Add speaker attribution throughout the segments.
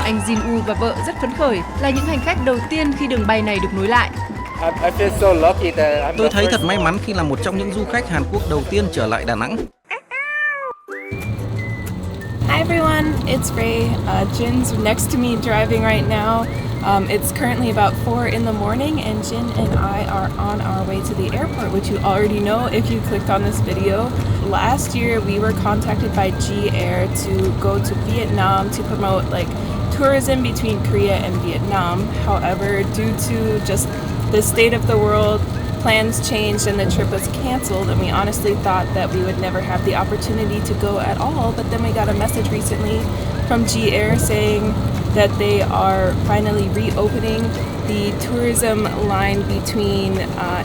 Speaker 1: anh Jin-woo và vợ rất phấn khởi, là những hành khách đầu tiên khi đường bay này được nối lại.
Speaker 2: Tôi thấy thật may mắn khi là một trong những du khách Hàn Quốc đầu tiên trở lại Đà Nẵng.
Speaker 3: Hi everyone, it's Ray. Jin's next to me driving right now. It's currently about 4 in the morning and Jin and I are on our way to the airport, which you already know if you clicked on this video. Last year we were contacted by G Air to go to Vietnam to promote tourism between Korea and Vietnam. However, due to just the state of the world, plans changed and the trip was canceled, and we honestly thought that we would never have the opportunity to go at all. But then we got a message recently from G Air saying that they are finally reopening the tourism line between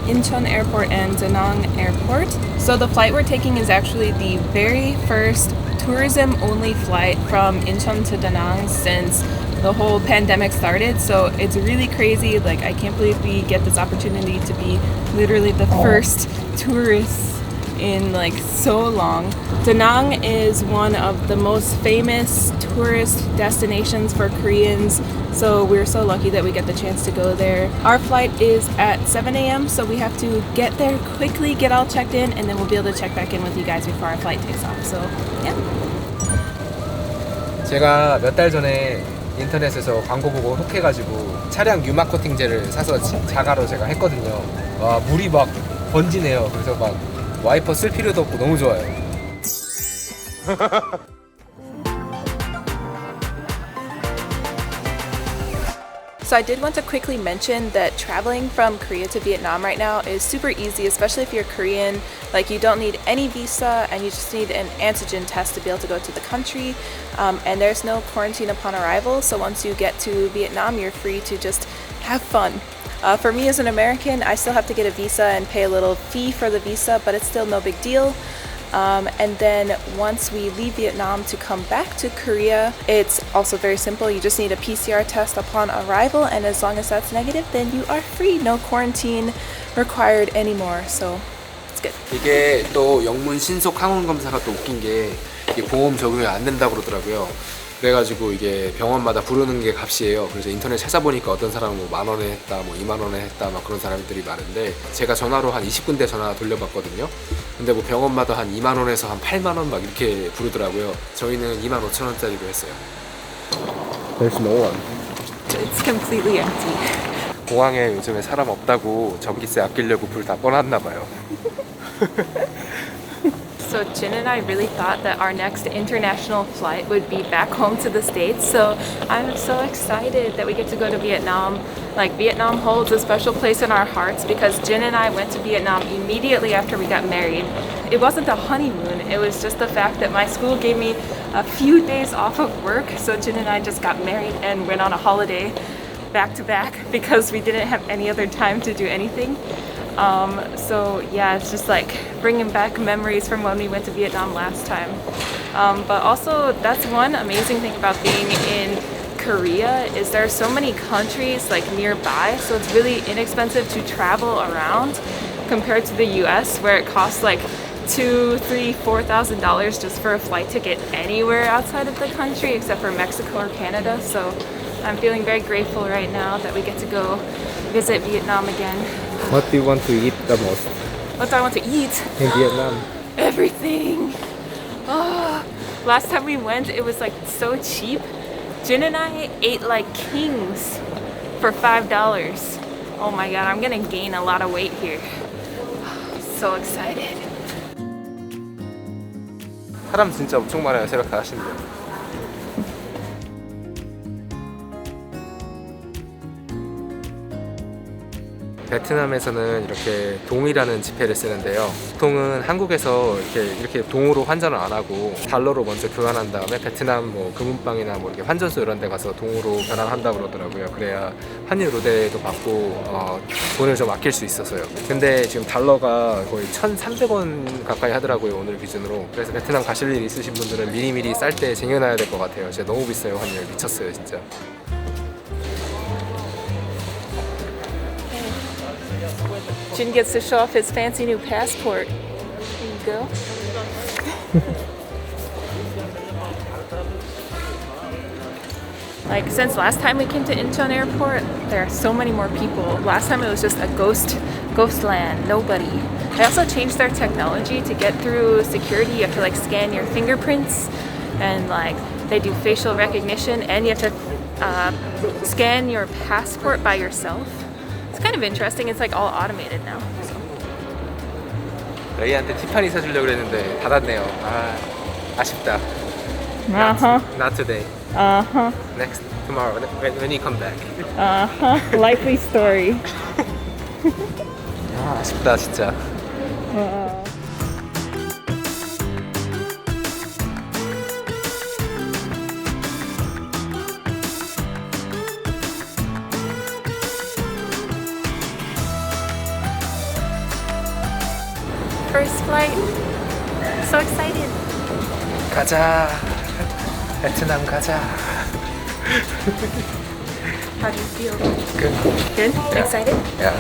Speaker 3: Incheon Airport and Da Nang Airport. So the flight we're taking is actually the very first tourism-only flight from Incheon to Da Nang since the whole pandemic started. So it's really crazy. I can't believe we get this opportunity to be literally the first tourists in so long. Da Nang is one of the most famous tourist destinations for Koreans, so we're so lucky that we get the chance to go there. Our flight is at 7 a.m. so we have to get there quickly, get all checked in, and then we'll be able to check back in with you guys before our flight takes off. So yeah.
Speaker 4: 제가 몇 달 전에 인터넷에서 광고 보고 혹해가지고 차량 유막 코팅제를 사서 자가로 제가 했거든요. 와, 물이 막 번지네요. 그래서 막 와이퍼 쓸 필요도 없고 너무 좋아요.
Speaker 3: So I did want to quickly mention that traveling from Korea to Vietnam right now is super easy, especially if you're Korean. You don't need any visa and you just need an antigen test to be able to go to the country. And there's no quarantine upon arrival. So once you get to Vietnam, you're free to just have fun. For me as an American, I still have to get a visa and pay a little fee for the visa, but it's still no big deal. And then once we leave Vietnam to come back to Korea, it's also very simple. You just need a PCR test upon arrival, and as long as that's negative, then you are free. No quarantine required anymore. So it's good.
Speaker 4: 이게 또 영문 신속 항원 검사가 또 웃긴 게 이게 보험 적용이 안 된다고 그러더라고요. 그래가지고 이게 병원마다 부르는 게 값이에요. 그래서 인터넷 찾아보니까 어떤 사람은 뭐 10,000원에 했다, 뭐 20,000원에 했다, 막 그런 사람들이 많은데 제가 전화로 한 20군데 전화 돌려봤거든요. 근데 뭐 병원마다 한 20,000원에서 한 80,000원 막 이렇게 부르더라고요. 저희는 25,000원짜리로 했어요. There's no one.
Speaker 3: It's completely empty.
Speaker 4: 공항에 요즘에 사람 없다고 전기세 아끼려고 불 다 꺼놨나 봐요.
Speaker 3: So Jin and I really thought that our next international flight would be back home to the States. So I'm so excited that we get to go to Vietnam. Vietnam holds a special place in our hearts because Jin and I went to Vietnam immediately after we got married. It wasn't a honeymoon, it was just the fact that my school gave me a few days off of work. So Jin and I just got married and went on a holiday back to back because we didn't have any other time to do anything. So yeah, it's just bringing back memories from when we went to Vietnam last time. But also that's one amazing thing about being in Korea is there are so many countries nearby, so it's really inexpensive to travel around compared to the US where it costs $2,000, $3,000, $4,000 just for a flight ticket anywhere outside of the country except for Mexico or Canada. So I'm feeling very grateful right now that we get to go visit Vietnam again.
Speaker 4: What do you want to eat the most
Speaker 3: What do I want to eat?
Speaker 4: in Vietnam?
Speaker 3: Everything. Oh, last time we went, it was so cheap. Jin and I ate like kings for $5. Oh my god, I'm gonna gain a lot of weight here. So excited.
Speaker 4: 사람 진짜 엄청 많아요. 새벽 5시인데. 베트남에서는 이렇게 동이라는 지폐를 쓰는데요. 보통은 한국에서 이렇게 동으로 환전을 안 하고 달러로 먼저 교환한 다음에 베트남 뭐 금은방이나 뭐 이렇게 환전소 이런 데 가서 동으로 변환한다고 그러더라고요. 그래야 환율 우대도 받고 돈을 좀 아낄 수 있어서요. 근데 지금 달러가 거의 1,300원 가까이 하더라고요, 오늘 기준으로. 그래서 베트남 가실 일 있으신 분들은 미리미리 쌀 때 쟁여놔야 될 것 같아요. 진짜 너무 비싸요, 환율. 미쳤어요, 진짜.
Speaker 3: Jin gets to show off his fancy new passport. There you go. Like since last time we came to Incheon Airport, there are so many more people. Last time it was just a ghost land, nobody. They also changed their technology to get through security. You have to like scan your fingerprints, and like they do facial recognition, and you have to scan your passport by yourself. It's kind of interesting. It's like all automated now.
Speaker 4: 레이한테 티파니 사주려고 그랬는데 닫았네요. 아쉽다. Not today. Next tomorrow when you come back.
Speaker 3: Likely story.
Speaker 4: 아쉽다 진짜.
Speaker 3: First flight. So excited.
Speaker 4: 가자. 베트남 가자.
Speaker 3: How do you feel?
Speaker 4: Good.
Speaker 3: Good? Excited?
Speaker 4: Yeah.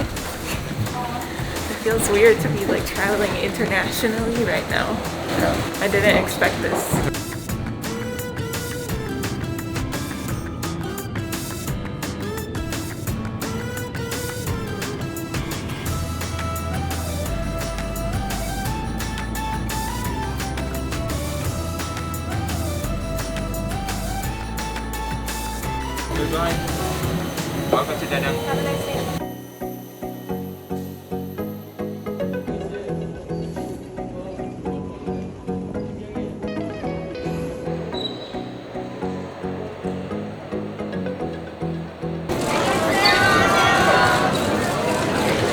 Speaker 3: It feels weird to be like traveling internationally right now.
Speaker 4: Yeah.
Speaker 3: I didn't expect this.
Speaker 4: Goodbye. Welcome to Da Nang.
Speaker 3: Have a nice day.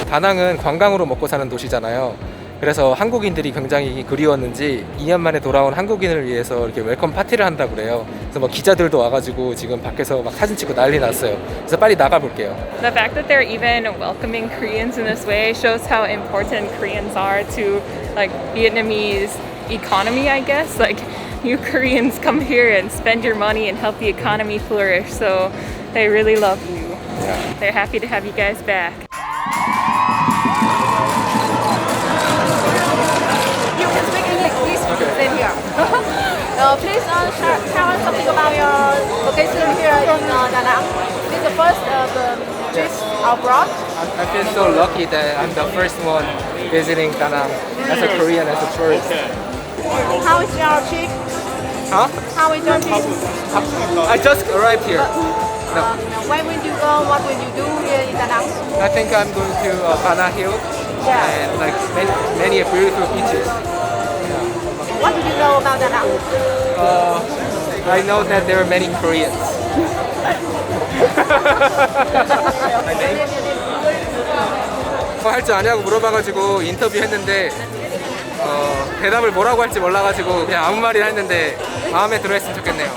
Speaker 4: 다낭은 관광으로 먹고 사는 도시잖아요. 그래서 한국인들이 굉장히 그리웠는지 2년 만에 돌아온 한국인을 위해서 이렇게 웰컴 파티를 한다고 그래요. 그래서 뭐 기자들도 와가지고 지금 밖에서 막 사진 찍고 난리 났어요. 그래서 빨리 나가 볼게요.
Speaker 3: The fact that they're even welcoming Koreans in this way shows how important Koreans are to like Vietnamese economy, I guess. Like you Koreans come here and spend your money and help the economy flourish. So they really love you.
Speaker 4: Yeah.
Speaker 3: They're happy to have you guys back.
Speaker 1: You can speak English, please. Same here. Please tell us something about your vacation here in Da Nang. This is the first trip abroad.
Speaker 4: I feel so lucky that I'm the first one visiting Da Nang as a Korean, as a tourist.
Speaker 1: How is your trip?
Speaker 4: Huh?
Speaker 1: How is your trip?
Speaker 4: I just arrived here. No,
Speaker 1: Where will you go? What will you do here in Da Nang?
Speaker 4: I think I'm going to Bana Hill
Speaker 1: Yeah.
Speaker 4: and like many beautiful beaches.
Speaker 1: What do you know about Da Nang?
Speaker 4: I know that there are many Koreans. 뭐 할 줄 아냐고 물어봐가지고 인터뷰했는데 대답을 뭐라고 할지 몰라가지고 그냥 아무 말이나 했는데 마음에 들어했으면 좋겠네요.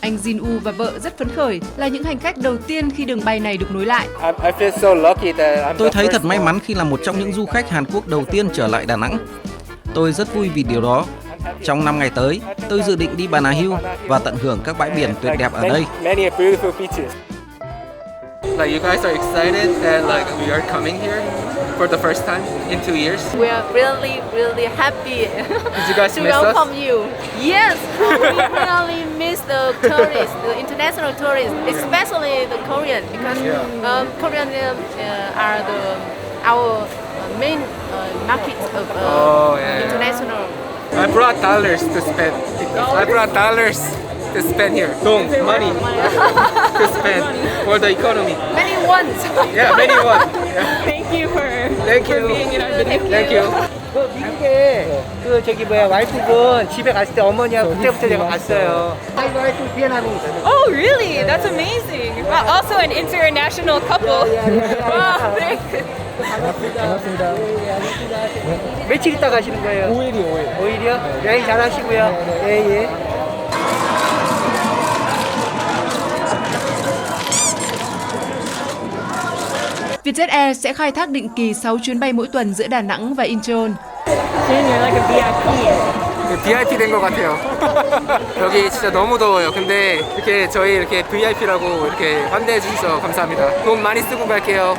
Speaker 1: Anh Jin Woo và vợ rất phấn khởi là những hành khách đầu tiên khi đường bay này được nối lại.
Speaker 4: I feel so lucky that I'm
Speaker 2: Tôi
Speaker 4: the
Speaker 2: thấy
Speaker 4: first
Speaker 2: thật may
Speaker 4: one.
Speaker 2: mắn khi là một trong những du khách Hàn Quốc đầu tiên trở lại Đà Nẵng. Tôi rất vui vì điều đó. Trong 5 ngày tới, tôi dự định đi Bana Hill và tận hưởng các bãi biển tuyệt đẹp ở đây.
Speaker 4: Many beautiful beaches. Like you guys are excited that like we are coming here for the first time in 2 years.
Speaker 1: We are really, really happy
Speaker 4: Did you guys
Speaker 1: to
Speaker 4: miss us?
Speaker 1: welcome you. Yes, we really miss the tourists, the international tourists, especially the Korean, because Korean are our main market of international.
Speaker 4: I brought dollars to spend. I brought dollars to spend here. Dong, money to spend for the economy.
Speaker 1: Many ones.
Speaker 4: Yeah, many one. Yeah.
Speaker 3: Thank you for
Speaker 4: Thank you.
Speaker 3: being in our video.
Speaker 4: Thank you.
Speaker 5: 그 미국에 그 저기 뭐야 와이프분 집에 갔을 때 어머니하고 그때부터 제가 봤어요. 와이프 비엔나미.
Speaker 3: Oh, really? That's amazing. Wow, also an international couple. Wow, thank you.
Speaker 5: 반갑습니다. 며칠 있다 가시는 거예요? 5일이요. 5일이요? 여행 잘 하시고요. 예.
Speaker 1: Vietjet Air sẽ khai thác định kỳ 6 chuyến bay mỗi tuần giữa Đà Nẵng và Incheon.
Speaker 3: Jin, you're like a VIP.
Speaker 4: VIP 된 것 같아요. 여기 진짜 너무 더워요. 근데 이렇게 저희 이렇게 VIP라고 이렇게 환대해 주셔서 감사합니다. 돈 많이 쓰고 갈게요.